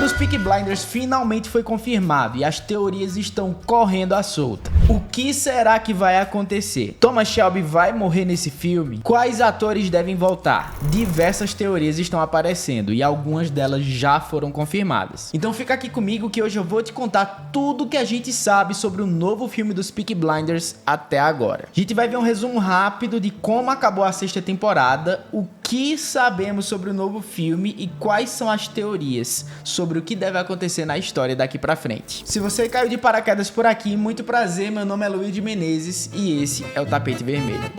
dos Peaky Blinders finalmente foi confirmado e as teorias estão correndo à solta. O que será que vai acontecer? Thomas Shelby vai morrer nesse filme? Quais atores devem voltar? Diversas teorias estão aparecendo e algumas delas já foram confirmadas. Então fica aqui comigo que hoje eu vou te contar tudo que a gente sabe sobre o novo filme dos Peaky Blinders até agora. A gente vai ver um resumo rápido de como acabou a sexta temporada, o que sabemos sobre o novo filme e quais são as teorias sobre o que deve acontecer na história daqui pra frente. Se você caiu de paraquedas por aqui, muito prazer, meu nome é Luiz Menezes e esse é o Tapete Vermelho.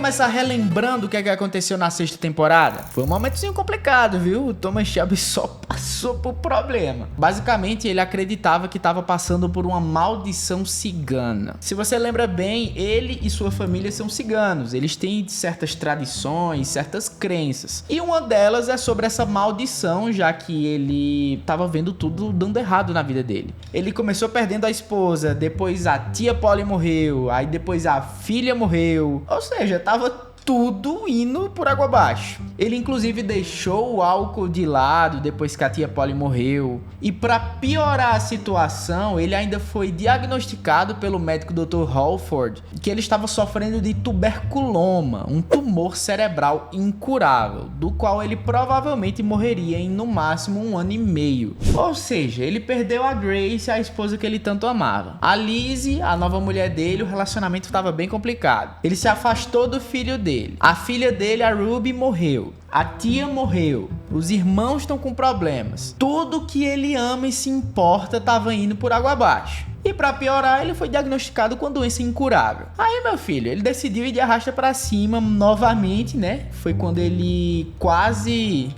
Começar relembrando o que aconteceu na sexta temporada. Foi um momentozinho complicado, viu? O Thomas Shelby só passou por problema. Basicamente, ele acreditava que estava passando por uma maldição cigana. Se você lembra bem, ele e sua família são ciganos. Eles têm certas tradições, certas crenças. E uma delas é sobre essa maldição, já que ele estava vendo tudo dando errado na vida dele. Ele começou perdendo a esposa, depois a tia Polly morreu, aí depois a filha morreu. Ou seja, tava tudo indo por água abaixo. Ele inclusive deixou o álcool de lado depois que a tia Polly morreu. E para piorar a situação, ele ainda foi diagnosticado pelo médico Dr. Halford que ele estava sofrendo de tuberculoma, um tumor cerebral incurável, do qual ele provavelmente morreria em no máximo 1 ano e meio. Ou seja, ele perdeu a Grace, a esposa que ele tanto amava. A Lizzie, a nova mulher dele, o relacionamento estava bem complicado. Ele se afastou do filho dele. A filha dele, a Ruby, morreu. A tia morreu. Os irmãos estão com problemas. Tudo que ele ama e se importa estava indo por água abaixo. E pra piorar, ele foi diagnosticado com doença incurável. Aí, meu filho, ele decidiu ir de arrasta pra cima novamente, né? Foi quando ele quase...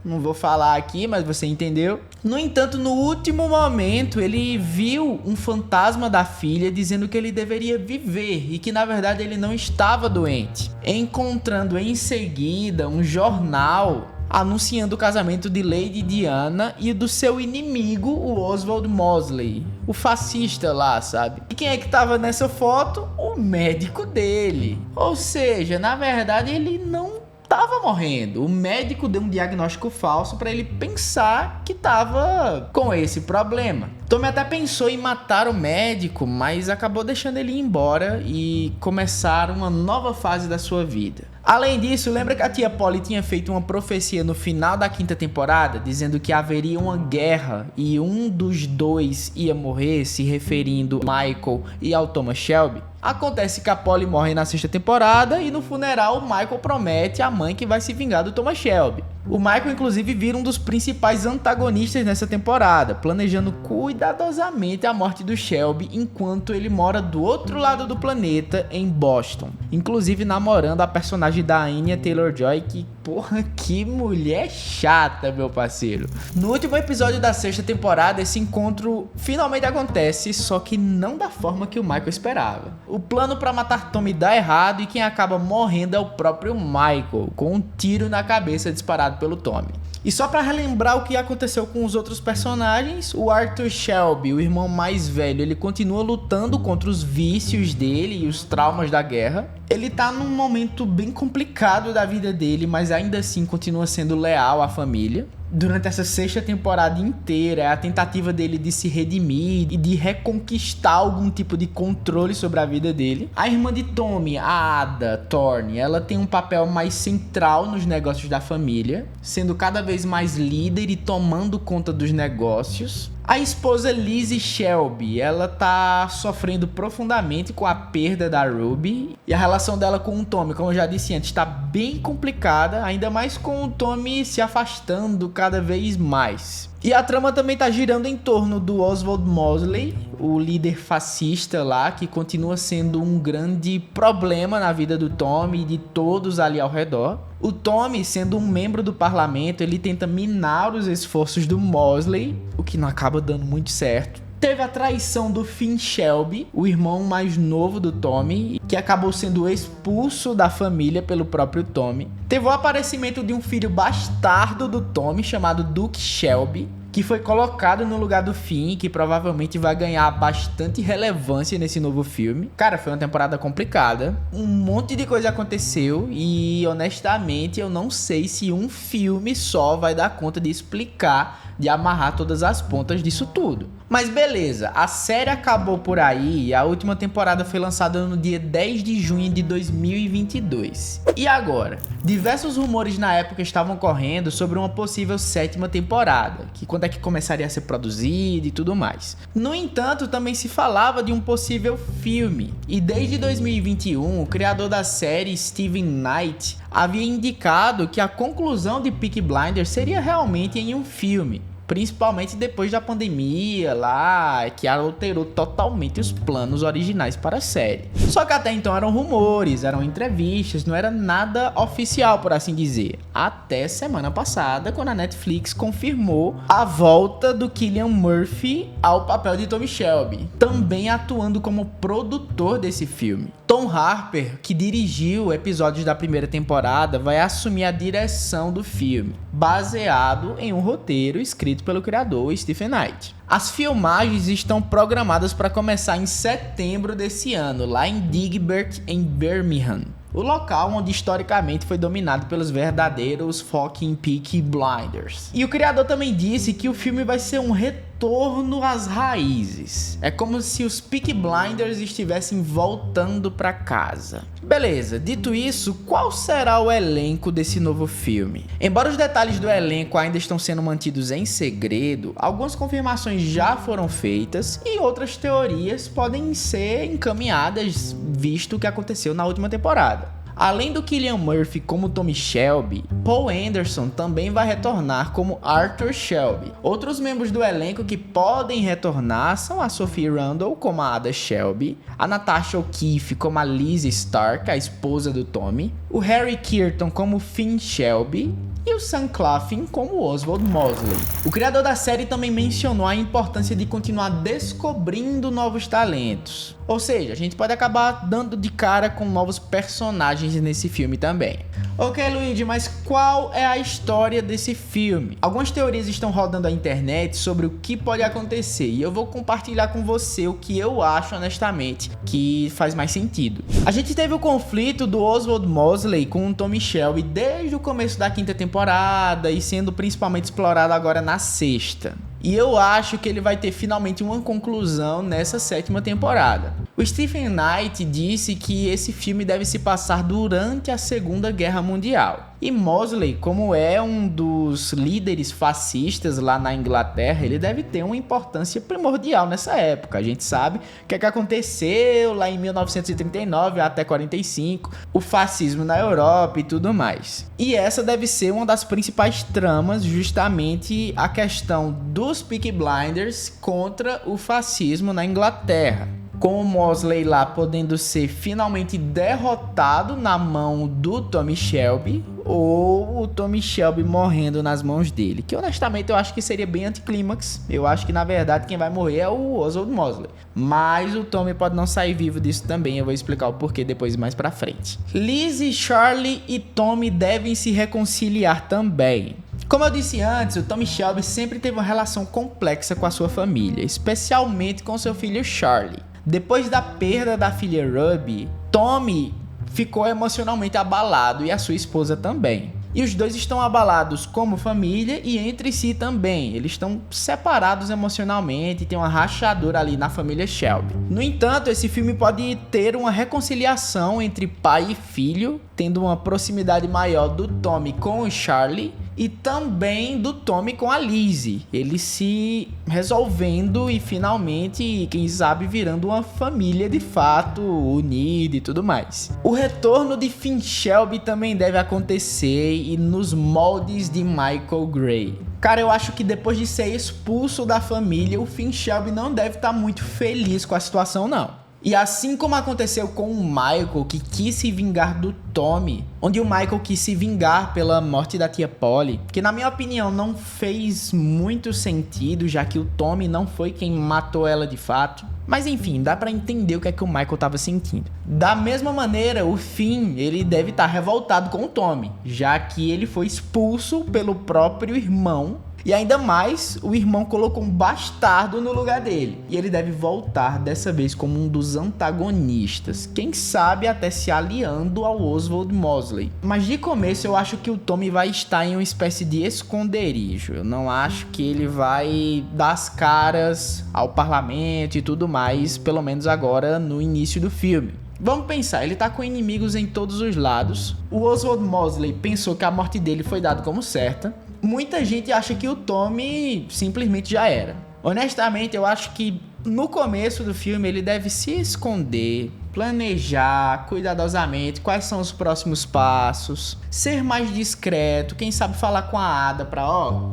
Não vou falar aqui, mas você entendeu. No entanto, no último momento, ele viu um fantasma da filha dizendo que ele deveria viver e que, na verdade, ele não estava doente. Encontrando em seguida um jornal anunciando o casamento de Lady Diana e do seu inimigo, o Oswald Mosley, o fascista lá, sabe? E quem é que tava nessa foto? O médico dele. Ou seja, na verdade, ele não tava morrendo. O médico deu um diagnóstico falso para ele pensar que tava com esse problema. Tommy até pensou em matar o médico, mas acabou deixando ele ir embora e começar uma nova fase da sua vida. Além disso, lembra que a tia Polly tinha feito uma profecia no final da quinta temporada, dizendo que haveria uma guerra e um dos dois ia morrer, se referindo ao Michael e ao Thomas Shelby? Acontece que a Polly morre na sexta temporada e no funeral o Michael promete à mãe que vai se vingar do Thomas Shelby. O Michael inclusive vira um dos principais antagonistas nessa temporada, planejando cuidadosamente a morte do Shelby enquanto ele mora do outro lado do planeta, em Boston. Inclusive namorando a personagem da Anya Taylor-Joy, que porra, que mulher chata, meu parceiro. No último episódio da sexta temporada, esse encontro finalmente acontece, só que não da forma que o Michael esperava. O plano para matar Tommy dá errado e quem acaba morrendo é o próprio Michael, com um tiro na cabeça disparado pelo Tommy. E só pra relembrar o que aconteceu com os outros personagens, o Arthur Shelby, o irmão mais velho, ele continua lutando contra os vícios dele e os traumas da guerra. Ele tá num momento bem complicado da vida dele, mas ainda assim continua sendo leal à família. Durante essa sexta temporada inteira, é a tentativa dele de se redimir e de reconquistar algum tipo de controle sobre a vida dele. A irmã de Tommy, a Ada Thorne, ela tem um papel mais central nos negócios da família, sendo cada vez mais líder e tomando conta dos negócios. A esposa Lizzie Shelby, ela tá sofrendo profundamente com a perda da Ruby e a relação dela com o Tommy, como eu já disse antes, tá bem complicada, ainda mais com o Tommy se afastando cada vez mais. E a trama também tá girando em torno do Oswald Mosley, o líder fascista lá, que continua sendo um grande problema na vida do Tommy e de todos ali ao redor. O Tommy, sendo um membro do parlamento, ele tenta minar os esforços do Mosley, o que não acaba dando muito certo. Teve a traição do Finn Shelby, o irmão mais novo do Tommy, que acabou sendo expulso da família pelo próprio Tommy. Teve o aparecimento de um filho bastardo do Tommy, chamado Duke Shelby, que que foi colocado no lugar do Finn, que provavelmente vai ganhar bastante relevância nesse novo filme. Cara, foi uma temporada complicada, um monte de coisa aconteceu e honestamente eu não sei se um filme só vai dar conta de explicar, de amarrar todas as pontas disso tudo. Mas beleza, a série acabou por aí e a última temporada foi lançada no dia 10 de junho de 2022. E agora? Diversos rumores na época estavam correndo sobre uma possível 7ª temporada, que quando é que começaria a ser produzida e tudo mais. No entanto, também se falava de um possível filme, e desde 2021, o criador da série, Steven Knight, havia indicado que a conclusão de Peaky Blinders seria realmente em um filme. Principalmente depois da pandemia lá, que alterou totalmente os planos originais para a série. Só que até então eram rumores, eram entrevistas, não era nada oficial, por assim dizer. Até semana passada, quando a Netflix confirmou a volta do Cillian Murphy ao papel de Tommy Shelby, também atuando como produtor desse filme. Tom Harper, que dirigiu episódios da primeira temporada, vai assumir a direção do filme, baseado em um roteiro escrito pelo criador Stephen Knight. As filmagens estão programadas para começar em setembro desse ano, lá em Digbert, em Birmingham, o local onde historicamente foi dominado pelos verdadeiros fucking Peaky Blinders. E o criador também disse que o filme vai ser um retorno às raízes. É como se os Peaky Blinders estivessem voltando para casa. Beleza, dito isso, qual será o elenco desse novo filme? Embora os detalhes do elenco ainda estão sendo mantidos em segredo, algumas confirmações já foram feitas e outras teorias podem ser encaminhadas, visto o que aconteceu na última temporada. Além do Cillian Murphy como Tommy Shelby, Paul Anderson também vai retornar como Arthur Shelby. Outros membros do elenco que podem retornar são a Sophie Randall como a Ada Shelby, a Natasha O'Keeffe como a Lizzie Stark, a esposa do Tommy, o Harry Keaton como Finn Shelby e o Sam Claflin como Oswald Mosley. O criador da série também mencionou a importância de continuar descobrindo novos talentos. Ou seja, a gente pode acabar dando de cara com novos personagens nesse filme também. Ok, Luigi, mas qual é a história desse filme? Algumas teorias estão rodando na internet sobre o que pode acontecer e eu vou compartilhar com você o que eu acho, honestamente, que faz mais sentido. A gente teve o conflito do Oswald Mosley com o Tommy Shelby desde o começo da 5ª temporada e sendo principalmente explorado agora na 6ª. E eu acho que ele vai ter finalmente uma conclusão nessa 7ª temporada. O Stephen Knight disse que esse filme deve se passar durante a Segunda Guerra Mundial. E Mosley, como é um dos líderes fascistas lá na Inglaterra, ele deve ter uma importância primordial nessa época. A gente sabe o que aconteceu lá em 1939 até 45, o fascismo na Europa e tudo mais. E essa deve ser uma das principais tramas, justamente a questão dos Peaky Blinders contra o fascismo na Inglaterra. Com o Mosley lá podendo ser finalmente derrotado na mão do Tommy Shelby, ou o Tommy Shelby morrendo nas mãos dele, que honestamente eu acho que seria bem anticlímax. Eu acho que na verdade quem vai morrer é o Oswald Mosley, mas o Tommy pode não sair vivo disso também. Eu vou explicar o porquê depois mais pra frente. Lizzie, Charlie e Tommy devem se reconciliar também. Como eu disse antes, o Tommy Shelby sempre teve uma relação complexa com a sua família, especialmente com seu filho Charlie. Depois da perda da filha Ruby, Tommy ficou emocionalmente abalado e a sua esposa também. E os dois estão abalados como família e entre si também. Eles estão separados emocionalmente e tem uma rachadura ali na família Shelby. No entanto, esse filme pode ter uma reconciliação entre pai e filho, tendo uma proximidade maior do Tommy com o Charlie e também do Tommy com a Lizzie. Eles se resolvendo e finalmente, quem sabe, virando uma família de fato, unida e tudo mais. O retorno de Finn Shelby também deve acontecer e nos moldes de Michael Gray. Cara, eu acho que depois de ser expulso da família, o Finn Shelby não deve estar muito feliz com a situação, não. E assim como aconteceu com o Michael, que quis se vingar do Tommy, onde o Michael quis se vingar pela morte da tia Polly, que na minha opinião não fez muito sentido, já que o Tommy não foi quem matou ela de fato. Mas enfim, dá pra entender o que é que o Michael tava sentindo. Da mesma maneira, o Finn, ele deve estar revoltado com o Tommy, já que ele foi expulso pelo próprio irmão E ainda mais, o irmão colocou um bastardo no lugar dele. E ele deve voltar dessa vez como um dos antagonistas. Quem sabe até se aliando ao Oswald Mosley. Mas de começo eu acho que o Tommy vai estar em uma espécie de esconderijo. Eu não acho que ele vai dar as caras ao parlamento e tudo mais, pelo menos agora no início do filme. Vamos pensar, ele tá com inimigos em todos os lados. O Oswald Mosley pensou que a morte dele foi dada como certa. Muita gente acha que o Tommy simplesmente já era. Honestamente, eu acho que no começo do filme ele deve se esconder, planejar cuidadosamente quais são os próximos passos, ser mais discreto, quem sabe falar com a Ada pra,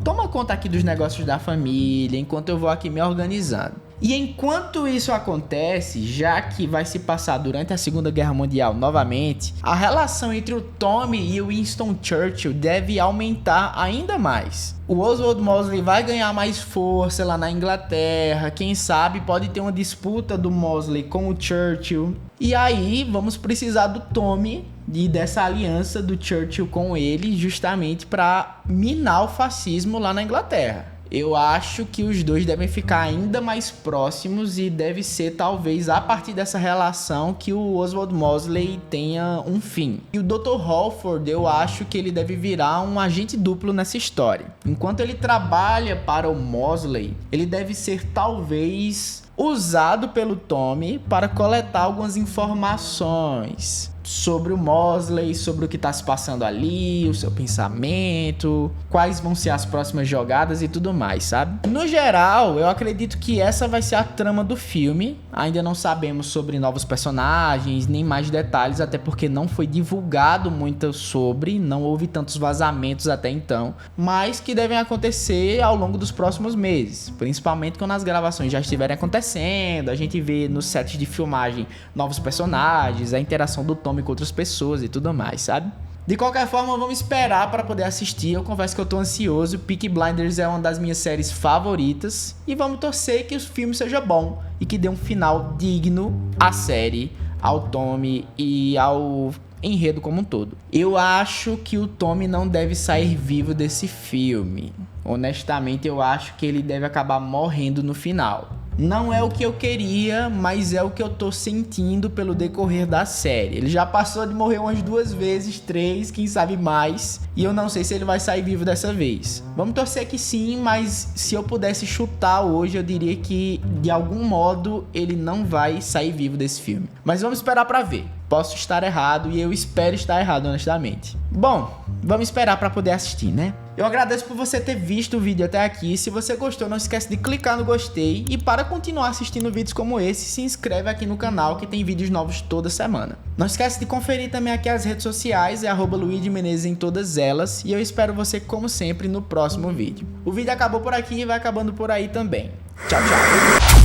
toma conta aqui dos negócios da família, enquanto eu vou aqui me organizando. E enquanto isso acontece, já que vai se passar durante a Segunda Guerra Mundial novamente, a relação entre o Tommy e o Winston Churchill deve aumentar ainda mais. O Oswald Mosley vai ganhar mais força lá na Inglaterra, quem sabe pode ter uma disputa do Mosley com o Churchill. E aí vamos precisar do Tommy e dessa aliança do Churchill com ele justamente para minar o fascismo lá na Inglaterra. Eu acho que os dois devem ficar ainda mais próximos e deve ser talvez a partir dessa relação que o Oswald Mosley tenha um fim. E o Dr. Halford, eu acho que ele deve virar um agente duplo nessa história. Enquanto ele trabalha para o Mosley, ele deve ser talvez usado pelo Tommy para coletar algumas informações sobre o Mosley, sobre o que está se passando ali, o seu pensamento, quais vão ser as próximas jogadas e tudo mais, sabe? No geral, eu acredito que essa vai ser a trama do filme. Ainda não sabemos sobre novos personagens, nem mais detalhes, até porque não foi divulgado muito sobre, não houve tantos vazamentos até então, mas que devem acontecer ao longo dos próximos meses, principalmente quando as gravações já estiverem acontecendo, a gente vê nos sets de filmagem novos personagens, a interação do Tom com outras pessoas e tudo mais, sabe? De qualquer forma, vamos esperar para poder assistir. Eu confesso que eu tô ansioso. Peaky Blinders é uma das minhas séries favoritas e vamos torcer que o filme seja bom e que dê um final digno à série, ao Tommy e ao enredo como um todo. Eu acho que o Tommy não deve sair vivo desse filme. Honestamente, eu acho que ele deve acabar morrendo no final. Não é o que eu queria, mas é o que eu tô sentindo pelo decorrer da série. Ele já passou de morrer umas 2 vezes, 3, quem sabe mais. E eu não sei se ele vai sair vivo dessa vez. Vamos torcer que sim, mas se eu pudesse chutar hoje, eu diria que de algum modo ele não vai sair vivo desse filme. Mas vamos esperar pra ver. Posso estar errado e eu espero estar errado, honestamente. Bom, vamos esperar para poder assistir, né? Eu agradeço por você ter visto o vídeo até aqui. Se você gostou, não esquece de clicar no gostei. E para continuar assistindo vídeos como esse, se inscreve aqui no canal que tem vídeos novos toda semana. Não esquece de conferir também aqui as redes sociais, é @LuigiMenezes em todas elas. E eu espero você, como sempre, no próximo vídeo. O vídeo acabou por aqui e vai acabando por aí também. Tchau, tchau!